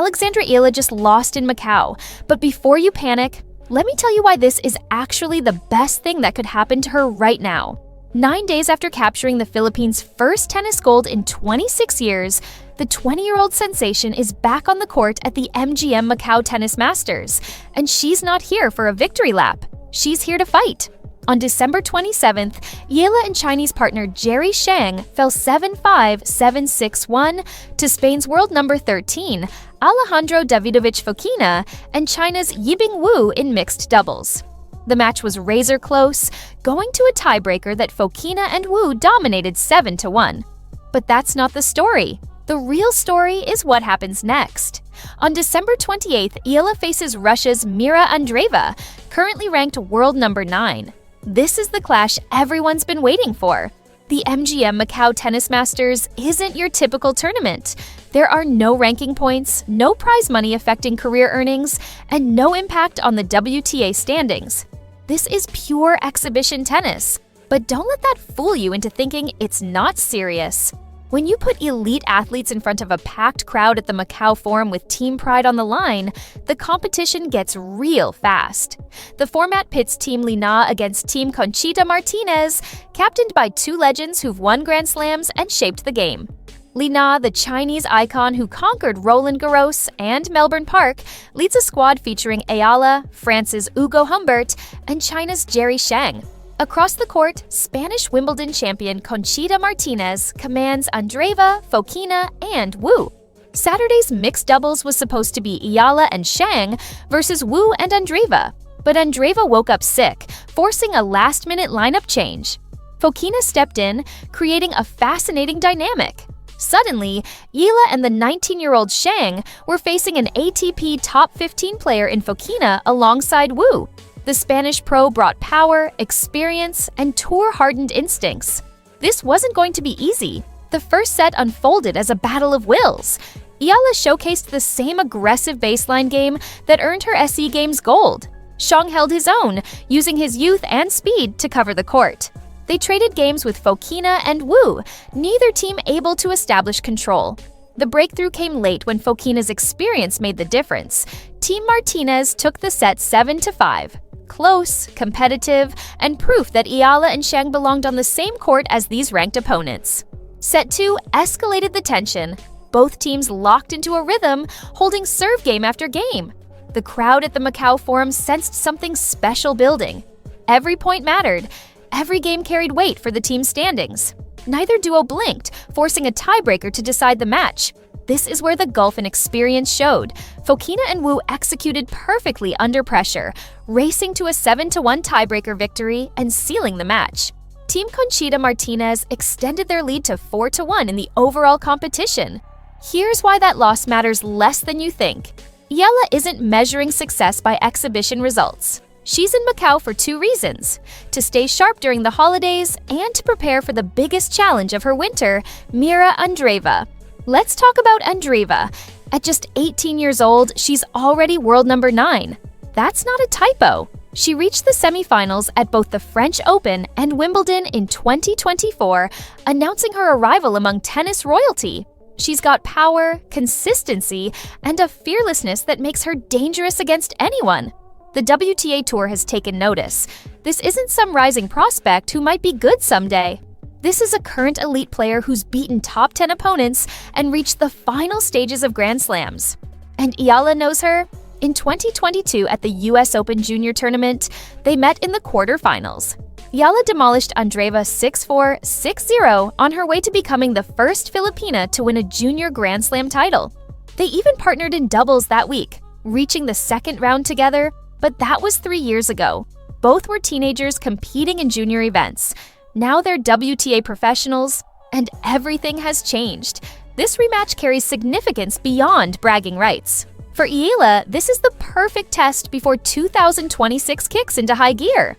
Alexandra Eala just lost in Macau. But before you panic, let me tell you why this is actually the best thing that could happen to her right now. 9 days after capturing the Philippines' first tennis gold in 26 years, the 20-year-old sensation is back on the court at the MGM Macau Tennis Masters. And she's not here for a victory lap. She's here to fight. On December 27th, Eala and Chinese partner Jerry Shang fell 7-5, 7-6-1 to Spain's world number 13, Alejandro Davidovich Fokina, and China's Yibing Wu in mixed doubles. The match was razor close, going to a tiebreaker that Fokina and Wu dominated 7-1. But that's not the story. The real story is what happens next. On December 28th, Eala faces Russia's Mirra Andreeva, currently ranked world number 9. This is the clash everyone's been waiting for. The MGM Macau Tennis Masters isn't your typical tournament. There are no ranking points, no prize money affecting career earnings, and no impact on the WTA standings. This is pure exhibition tennis. But don't let that fool you into thinking it's not serious. When you put elite athletes in front of a packed crowd at the Macau Forum with team pride on the line, the competition gets real fast. The format pits Team Lina against Team Conchita Martinez, captained by two legends who've won Grand Slams and shaped the game. Lina, the Chinese icon who conquered Roland Garros and Melbourne Park, leads a squad featuring Eala, France's Ugo Humbert, and China's Jerry Shang. Across the court, Spanish Wimbledon champion Conchita Martinez commands Andreva, Fokina, and Wu. Saturday's mixed doubles was supposed to be Eala and Shang versus Wu and Andreva, but Andreva woke up sick, forcing a last-minute lineup change. Fokina stepped in, creating a fascinating dynamic. Suddenly, Eala and the 19-year-old Shang were facing an ATP top 15 player in Fokina alongside Wu. The Spanish pro brought power, experience, and tour-hardened instincts. This wasn't going to be easy. The first set unfolded as a battle of wills. Eala showcased the same aggressive baseline game that earned her SE Games gold. Shang held his own, using his youth and speed to cover the court. They traded games with Fokina and Wu, neither team able to establish control. The breakthrough came late when Fokina's experience made the difference. Team Martinez took the set 7-5. Close, competitive, and proof that Eala and Shang belonged on the same court as these ranked opponents. Set 2 escalated the tension. Both teams locked into a rhythm, holding serve game after game. The crowd at the Macau Forum sensed something special building. Every point mattered. Every game carried weight for the team's standings. Neither duo blinked, forcing a tiebreaker to decide the match. This is where the gulf in experience showed. Fokina and Wu executed perfectly under pressure, racing to a 7-1 tiebreaker victory and sealing the match. Team Conchita Martinez extended their lead to 4-1 in the overall competition. Here's why that loss matters less than you think. Eala isn't measuring success by exhibition results. She's in Macau for two reasons: to stay sharp during the holidays and to prepare for the biggest challenge of her winter, Mirra Andreeva. Let's talk about Andreva. At just 18 years old, she's already world number 9. That's not a typo. She reached the semifinals at both the French Open and Wimbledon in 2024, announcing her arrival among tennis royalty. She's got power, consistency, and a fearlessness that makes her dangerous against anyone. The WTA Tour has taken notice. This isn't some rising prospect who might be good someday. This is a current elite player who's beaten top 10 opponents and reached the final stages of Grand Slams. And Eala knows her. In 2022 at the US Open Junior Tournament, they met in the quarterfinals. Eala demolished Andreva 6-4, 6-0 on her way to becoming the first Filipina to win a junior Grand Slam title. They even partnered in doubles that week, reaching the second round together, but that was 3 years ago. Both were teenagers competing in junior events. Now they're WTA professionals, and everything has changed. This rematch carries significance beyond bragging rights. For Eala, this is the perfect test before 2026 kicks into high gear.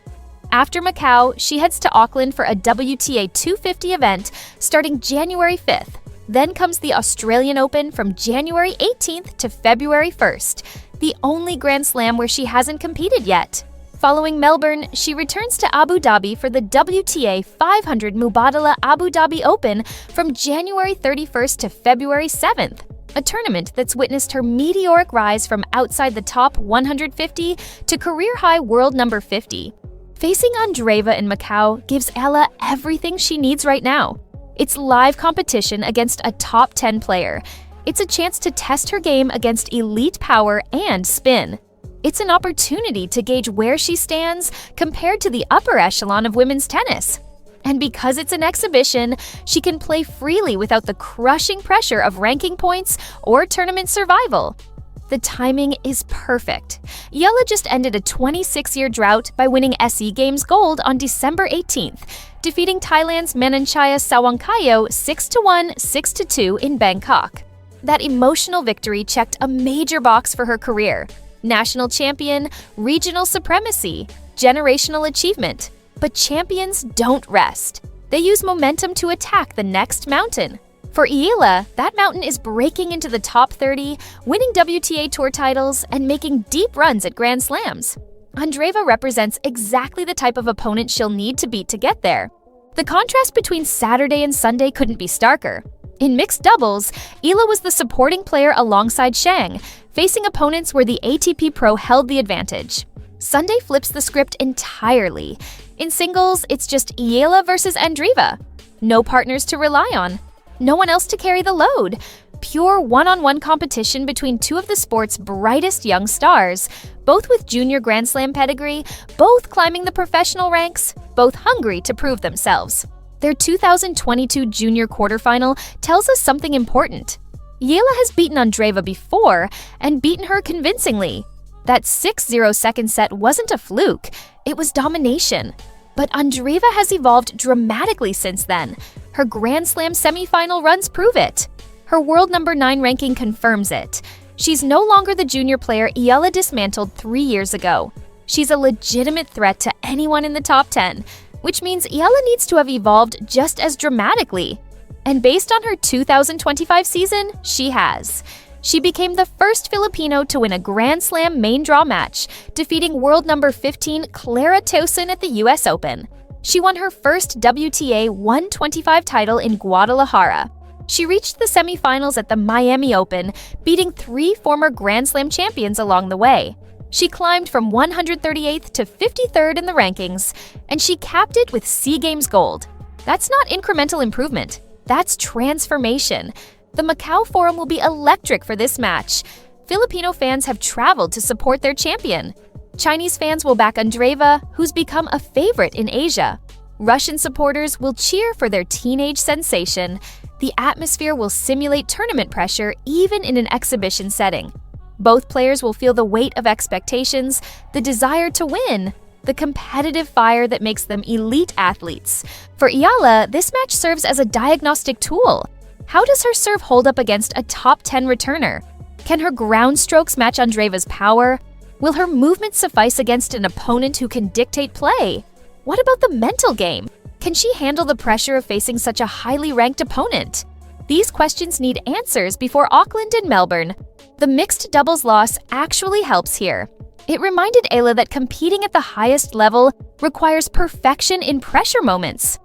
After Macau, she heads to Auckland for a WTA 250 event starting January 5th. Then comes the Australian Open from January 18th to February 1st, the only Grand Slam where she hasn't competed yet. Following Melbourne, she returns to Abu Dhabi for the WTA 500 Mubadala Abu Dhabi Open from January 31st to February 7th. a tournament that's witnessed her meteoric rise from outside the top 150 to career-high world number 50. Facing Andreva in Macau gives Eala everything she needs right now. It's live competition against a top 10 player. It's a chance to test her game against elite power and spin. It's an opportunity to gauge where she stands compared to the upper echelon of women's tennis. And because it's an exhibition, she can play freely without the crushing pressure of ranking points or tournament survival. The timing is perfect. Eala just ended a 26-year drought by winning SE Games Gold on December 18th, defeating Thailand's Mananchaya Sawangkayo 6-1, 6-2 in Bangkok. That emotional victory checked a major box for her career. National champion, regional supremacy, generational achievement. But champions don't rest. They use momentum to attack the next mountain. For Eala, that mountain is breaking into the top 30, winning WTA Tour titles, and making deep runs at Grand Slams. Andreva represents exactly the type of opponent she'll need to beat to get there. The contrast between Saturday and Sunday couldn't be starker. In mixed doubles, Eala was the supporting player alongside Shang, facing opponents where the ATP Pro held the advantage. Sunday flips the script entirely. In singles, it's just Eala versus Andreva. No partners to rely on. No one else to carry the load. Pure one-on-one competition between two of the sport's brightest young stars, both with junior Grand Slam pedigree, both climbing the professional ranks, both hungry to prove themselves. Their 2022 junior quarterfinal tells us something important. Eala has beaten Andreva before and beaten her convincingly. That 6-0 second set wasn't a fluke, it was domination. But Andreva has evolved dramatically since then. Her Grand Slam semifinal runs prove it. Her world number 9 ranking confirms it. She's no longer the junior player Eala dismantled 3 years ago. She's a legitimate threat to anyone in the top 10, which means Eala needs to have evolved just as dramatically. And based on her 2025 season, she has. She became the first Filipino to win a Grand Slam main draw match, defeating world number 15 Clara Towson at the US Open. She won her first WTA 125 title in Guadalajara. She reached the semifinals at the Miami Open, beating 3 former Grand Slam champions along the way. She climbed from 138th to 53rd in the rankings, and she capped it with SEA Games Gold. That's not incremental improvement, that's transformation. The Macau Forum will be electric for this match. Filipino fans have traveled to support their champion. Chinese fans will back Andreva, who's become a favorite in Asia. Russian supporters will cheer for their teenage sensation. The atmosphere will simulate tournament pressure even in an exhibition setting. Both players will feel the weight of expectations, the desire to win, the competitive fire that makes them elite athletes. For Eala, this match serves as a diagnostic tool. How does her serve hold up against a top 10 returner? Can her ground strokes match Andreva's power? Will her movement suffice against an opponent who can dictate play? What about the mental game? Can she handle the pressure of facing such a highly ranked opponent? These questions need answers before Auckland and Melbourne. The mixed doubles loss actually helps here. It reminded Eala that competing at the highest level requires perfection in pressure moments.